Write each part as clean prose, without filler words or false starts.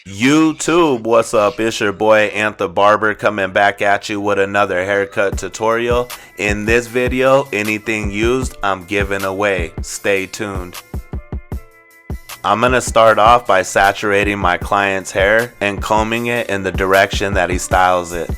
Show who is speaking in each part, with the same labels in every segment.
Speaker 1: YouTube, what's up? It's your boy Antha Barber coming back at you with another haircut tutorial. In this video, anything used, I'm giving away. Stay tuned. I'm going to start off by saturating my client's hair and combing it in the direction that he styles it.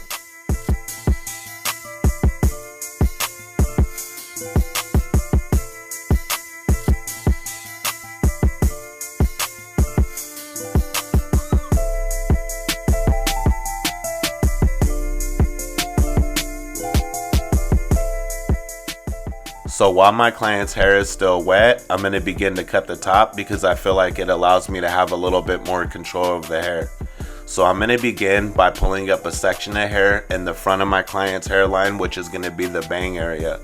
Speaker 1: So while my client's hair is still wet, I'm going to begin to cut the top because I feel like it allows me to have a little bit more control of the hair. So I'm going to begin by pulling up a section of hair in the front of my client's hairline, which is going to be the bang area.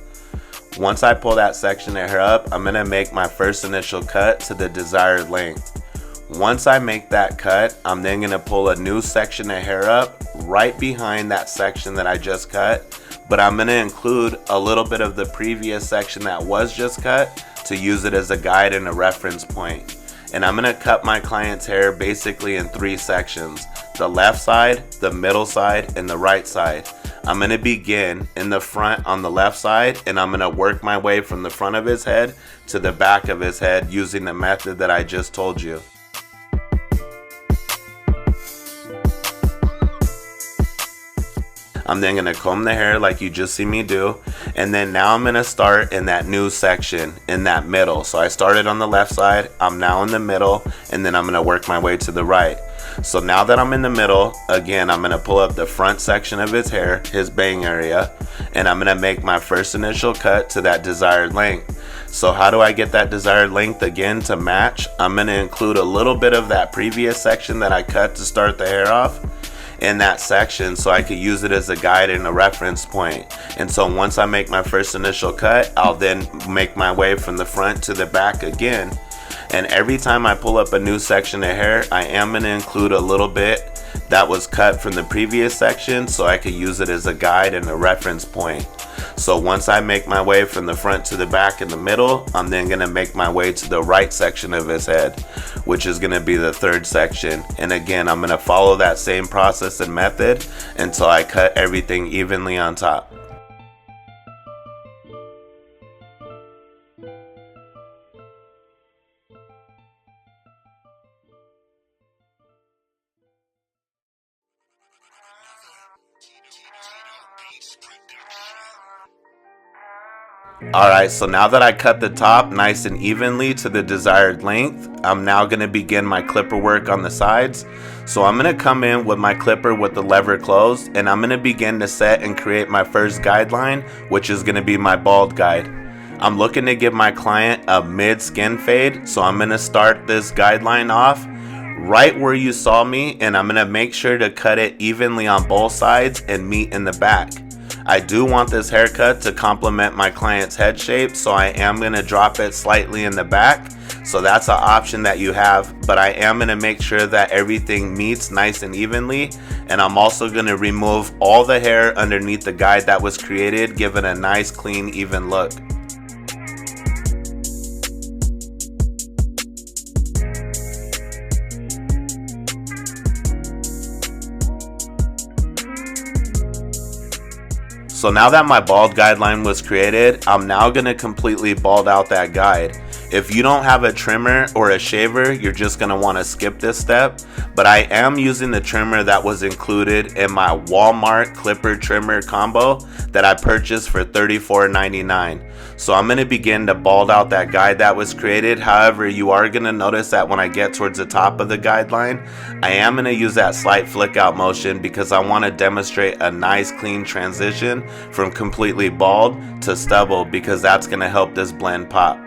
Speaker 1: Once I pull that section of hair up, I'm going to make my first initial cut to the desired length. Once I make that cut, I'm then going to pull a new section of hair up right behind that section that I just cut. But I'm going to include a little bit of the previous section that was just cut to use it as a guide and a reference point. And I'm going to cut my client's hair basically in 3 sections: the left side, the middle side, and the right side. I'm going to begin in the front on the left side, and I'm going to work my way from the front of his head to the back of his head using the method that I just told you. I'm then going to comb the hair like you just see me do, and then now I'm going to start in that new section in that middle. So I started on the left side, I'm now in the middle, and then I'm going to work my way to the right. So now that I'm in the middle, again, I'm going to pull up the front section of his hair, his bang area, and I'm going to make my first initial cut to that desired length. So how do I get that desired length again to match? I'm going to include a little bit of that previous section that I cut to start the hair off in that section so I could use it as a guide and a reference point. And so once I make my first initial cut, I'll then make my way from the front to the back again. And every time I pull up a new section of hair, I am going to include a little bit that was cut from the previous section so I could use it as a guide and a reference point. So once I make my way from the front to the back in the middle, I'm then going to make my way to the right section of his head, which is going to be the third section. And again, I'm going to follow that same process and method until I cut everything evenly on top. Alright, so now that I cut the top nice and evenly to the desired length, I'm now going to begin my clipper work on the sides. So I'm going to come in with my clipper with the lever closed, and I'm going to begin to set and create my first guideline, which is going to be my bald guide. I'm looking to give my client a mid skin fade, so I'm going to start this guideline off right where you saw me, and I'm going to make sure to cut it evenly on both sides and meet in the back. I do want this haircut to complement my client's head shape, so I am going to drop it slightly in the back. So that's an option that you have, but I am going to make sure that everything meets nice and evenly. And I'm also going to remove all the hair underneath the guide that was created, giving a nice, clean, even look. So now that my bald guideline was created, I'm now going to completely bald out that guide. If you don't have a trimmer or a shaver, you're just going to want to skip this step. But I am using the trimmer that was included in my Walmart clipper trimmer combo that I purchased for $34.99. So I'm going to begin to bald out that guide that was created. However, you are going to notice that when I get towards the top of the guideline, I am going to use that slight flick out motion because I want to demonstrate a nice clean transition from completely bald to stubble, because that's going to help this blend pop.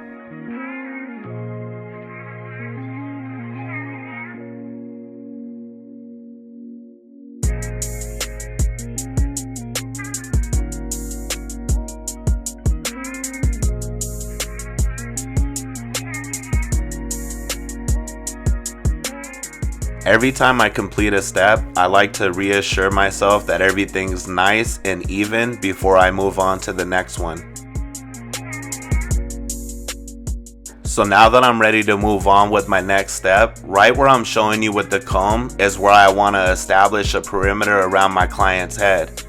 Speaker 1: Every time I complete a step, I like to reassure myself that everything's nice and even before I move on to the next one. So now that I'm ready to move on with my next step, right where I'm showing you with the comb is where I want to establish a perimeter around my client's head.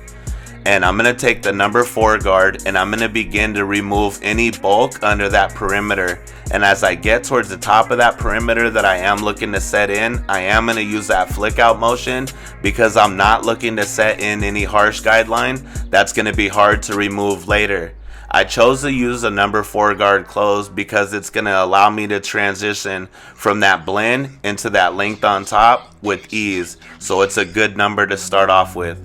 Speaker 1: And I'm going to take the number 4 guard and I'm going to begin to remove any bulk under that perimeter. And as I get towards the top of that perimeter that I am looking to set in, I am going to use that flick out motion because I'm not looking to set in any harsh guideline that's going to be hard to remove later. I chose to use a number 4 guard close because it's going to allow me to transition from that blend into that length on top with ease. So it's a good number to start off with.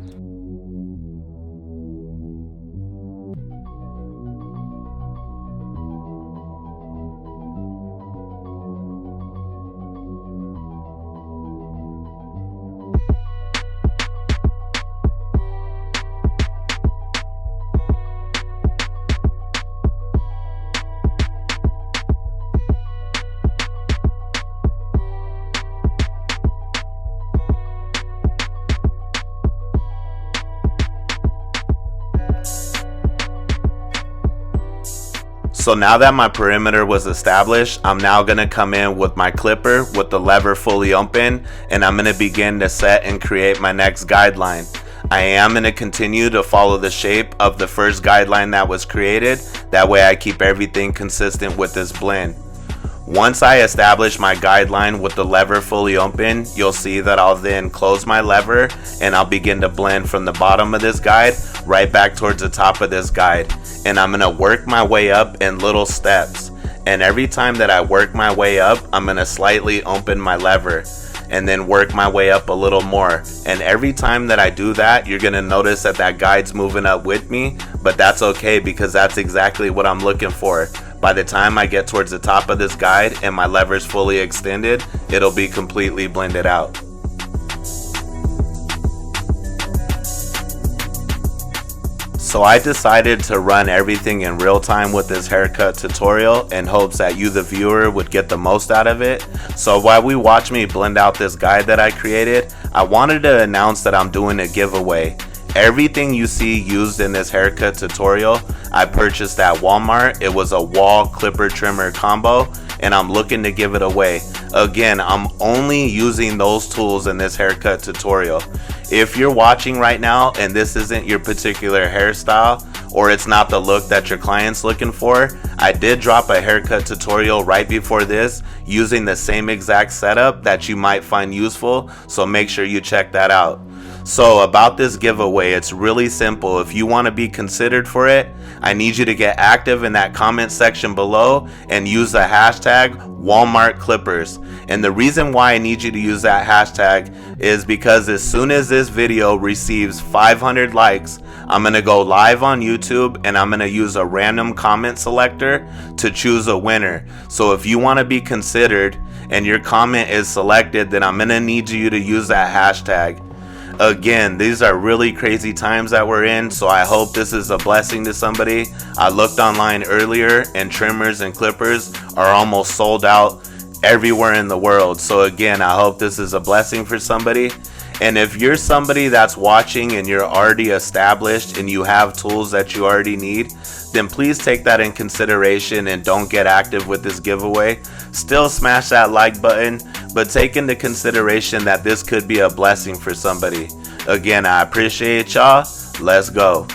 Speaker 1: So now that my perimeter was established, I'm now going to come in with my clipper with the lever fully open, and I'm going to begin to set and create my next guideline. I am going to continue to follow the shape of the first guideline that was created. That way I keep everything consistent with this blend. Once I establish my guideline with the lever fully open, you'll see that I'll then close my lever and I'll begin to blend from the bottom of this guide right back towards the top of this guide. And I'm going to work my way up in little steps. And every time that I work my way up, I'm going to slightly open my lever and then work my way up a little more. And every time that I do that, you're going to notice that that guide's moving up with me, but that's okay because that's exactly what I'm looking for. By the time I get towards the top of this guide and my lever's fully extended, it'll be completely blended out. So I decided to run everything in real time with this haircut tutorial in hopes that you, the viewer, would get the most out of it. So while we watch me blend out this guide that I created, I wanted to announce that I'm doing a giveaway. Everything you see used in this haircut tutorial, I purchased at Walmart. It was a wall clipper trimmer combo, and I'm looking to give it away. Again, I'm only using those tools in this haircut tutorial. If you're watching right now and this isn't your particular hairstyle, or it's not the look that your client's looking for, I did drop a haircut tutorial right before this using the same exact setup that you might find useful, so make sure you check that out. So about this giveaway, it's really simple. If you want to be considered for it, I need you to get active in that comment section below and use the hashtag Walmart Clippers. And the reason why I need you to use that hashtag is because as soon as this video receives 500 likes, I'm going to go live on YouTube and I'm going to use a random comment selector to choose a winner. So if you want to be considered and your comment is selected, then I'm going to need you to use that hashtag. Again, these are really crazy times that we're in, so I hope this is a blessing to somebody. I looked online earlier and trimmers and clippers are almost sold out everywhere in the world. So again, I hope this is a blessing for somebody. And if you're somebody that's watching and you're already established and you have tools that you already need, then please take that in consideration and don't get active with this giveaway. Still smash that like button, but take into consideration that this could be a blessing for somebody. Again, I appreciate y'all. Let's go.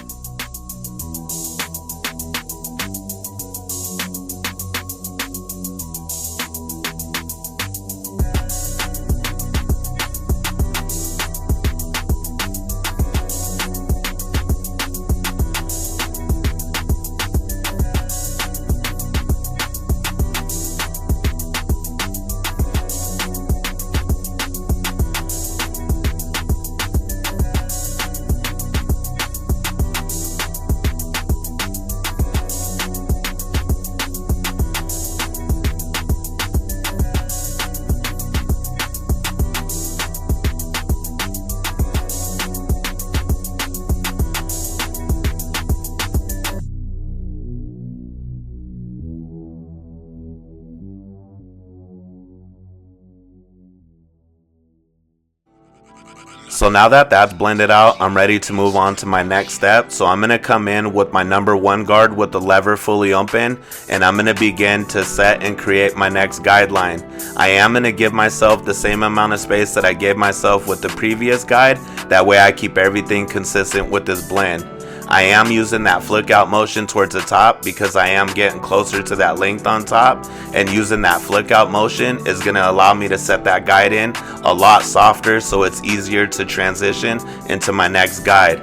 Speaker 1: So now that that's blended out, I'm ready to move on to my next step. So I'm going to come in with my number 1 guard with the lever fully open, and I'm going to begin to set and create my next guideline. I am going to give myself the same amount of space that I gave myself with the previous guide. That way I keep everything consistent with this blend. I am using that flick out motion towards the top because I am getting closer to that length on top, and using that flick out motion is going to allow me to set that guide in a lot softer so it's easier to transition into my next guide.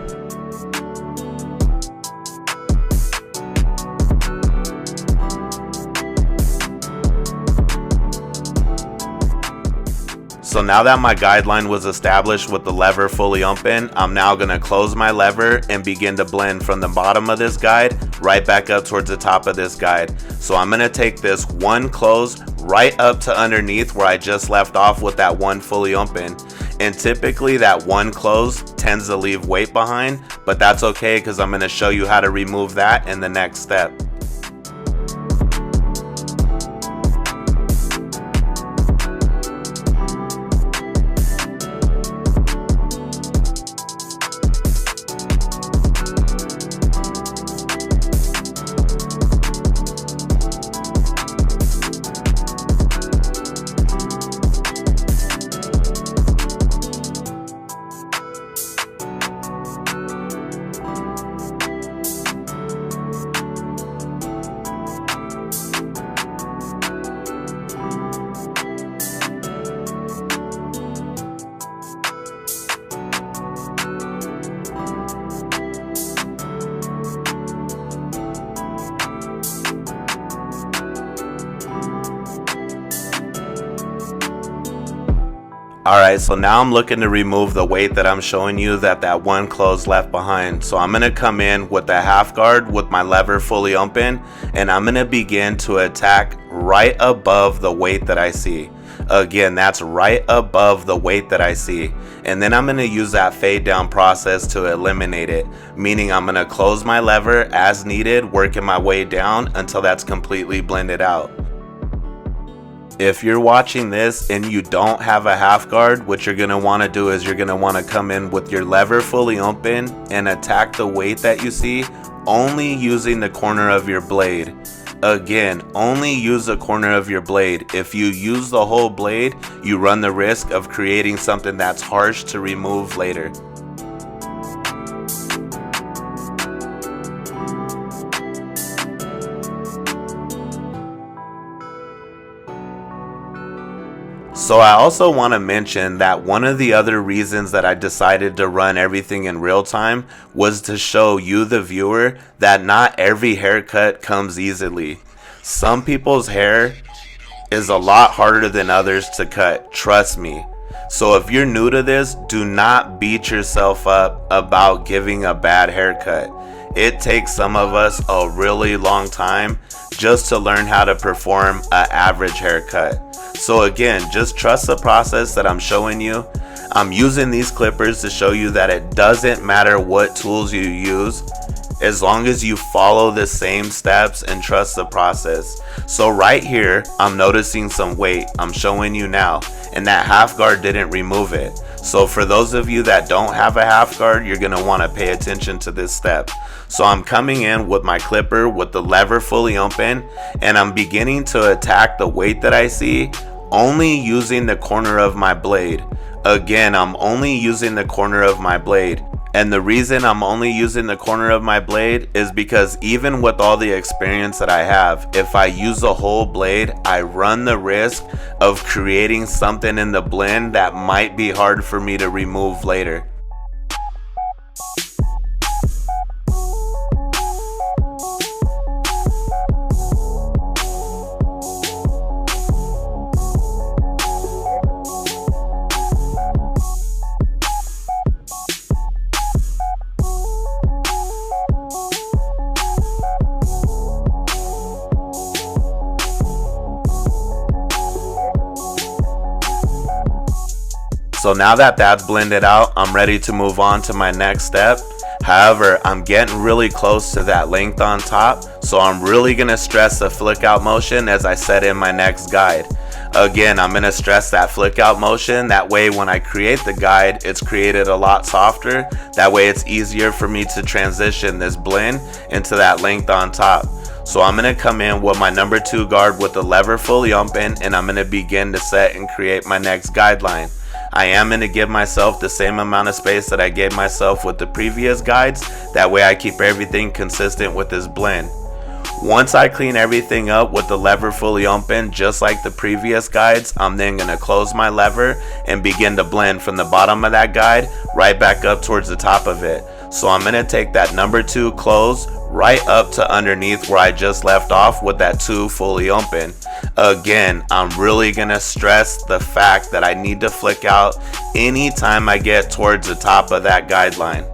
Speaker 1: So now that my guideline was established with the lever fully open, I'm now going to close my lever and begin to blend from the bottom of this guide right back up towards the top of this guide. So I'm going to take this one close right up to underneath where I just left off with that one fully open. And typically that one close tends to leave weight behind, but that's okay because I'm going to show you how to remove that in the next step. Alright, so now I'm looking to remove the weight that I'm showing you that one close left behind. So I'm going to come in with the half guard with my lever fully open, and I'm going to begin to attack right above the weight that I see. Again, that's right above the weight that I see. And then I'm going to use that fade down process to eliminate it, meaning I'm going to close my lever as needed, working my way down until that's completely blended out. If you're watching this and you don't have a half guard, what you're going to want to do is you're going to want to come in with your lever fully open and attack the weight that you see, only using the corner of your blade. Again, only use the corner of your blade. If you use the whole blade, you run the risk of creating something that's harsh to remove later. So I also want to mention that one of the other reasons that I decided to run everything in real time was to show you, the viewer, that not every haircut comes easily. Some people's hair is a lot harder than others to cut, trust me. So if you're new to this, do not beat yourself up about giving a bad haircut. It takes some of us a really long time just to learn how to perform an average haircut. So again, just trust the process that I'm showing you. I'm using these clippers to show you that it doesn't matter what tools you use, as long as you follow the same steps and trust the process. So right here, I'm noticing some weight. I'm showing you now, and that half guard didn't remove it. So for those of you that don't have a half guard, you're going to want to pay attention to this step. So I'm coming in with my clipper with the lever fully open, and I'm beginning to attack the weight that I see, only using the corner of my blade. Again, I'm only using the corner of my blade. And the reason I'm only using the corner of my blade is because even with all the experience that I have, if I use the whole blade, I run the risk of creating something in the blend that might be hard for me to remove later. So now that that's blended out, I'm ready to move on to my next step. However, I'm getting really close to that length on top, so I'm really going to stress the flick out motion as I set in my next guide. Again, I'm going to stress that flick out motion. That way when I create the guide, it's created a lot softer. That way it's easier for me to transition this blend into that length on top. So I'm going to come in with my number 2 guard with the lever fully open, and I'm going to begin to set and create my next guideline. I am going to give myself the same amount of space that I gave myself with the previous guides. That way I keep everything consistent with this blend. Once I clean everything up with the lever fully open, just like the previous guides, I'm then going to close my lever and begin to blend from the bottom of that guide right back up towards the top of it. So I'm going to take that number 2 close right up to underneath where I just left off with that 2 fully open. Again, I'm really going to stress the fact that I need to flick out anytime I get towards the top of that guideline.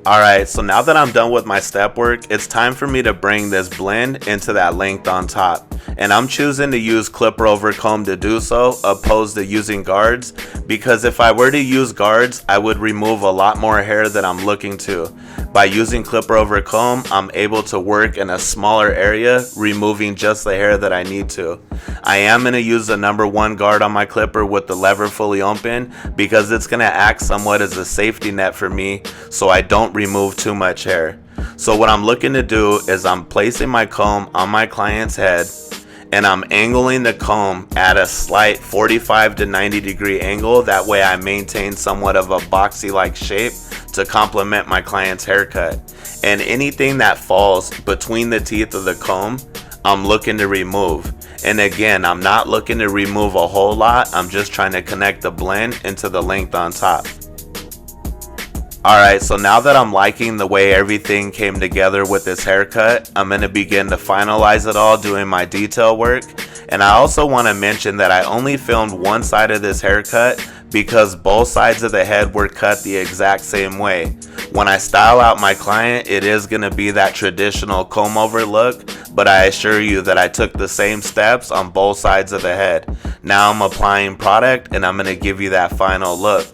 Speaker 1: Alright, so now that I'm done with my step work, it's time for me to bring this blend into that length on top. And I'm choosing to use clipper over comb to do so, opposed to using guards, because if I were to use guards, I would remove a lot more hair than I'm looking to. By using clipper over comb, I'm able to work in a smaller area, removing just the hair that I need to. I am going to use the number 1 guard on my clipper with the lever fully open, because it's going to act somewhat as a safety net for me so I don't remove too much hair. So what I'm looking to do is I'm placing my comb on my client's head, and I'm angling the comb at a slight 45 to 90 degree angle. That way I maintain somewhat of a boxy like shape to complement my client's haircut. And anything that falls between the teeth of the comb, I'm looking to remove. And again, I'm not looking to remove a whole lot. I'm just trying to connect the blend into the length on top. Alright, so now that I'm liking the way everything came together with this haircut, I'm going to begin to finalize it all doing my detail work. And I also want to mention that I only filmed one side of this haircut because both sides of the head were cut the exact same way. When I style out my client, it is going to be that traditional comb over look, but I assure you that I took the same steps on both sides of the head. Now I'm applying product and I'm going to give you that final look.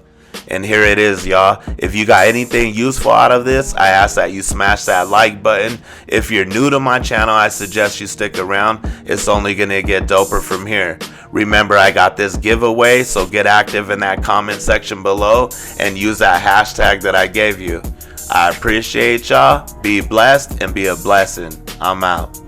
Speaker 1: And here it is, y'all. If you got anything useful out of this, I ask that you smash that like button. If you're new to my channel, I suggest you stick around. It's only gonna get doper from here. Remember, I got this giveaway, so get active in that comment section below and use that hashtag that I gave you. I appreciate y'all. Be blessed and be a blessing. I'm out.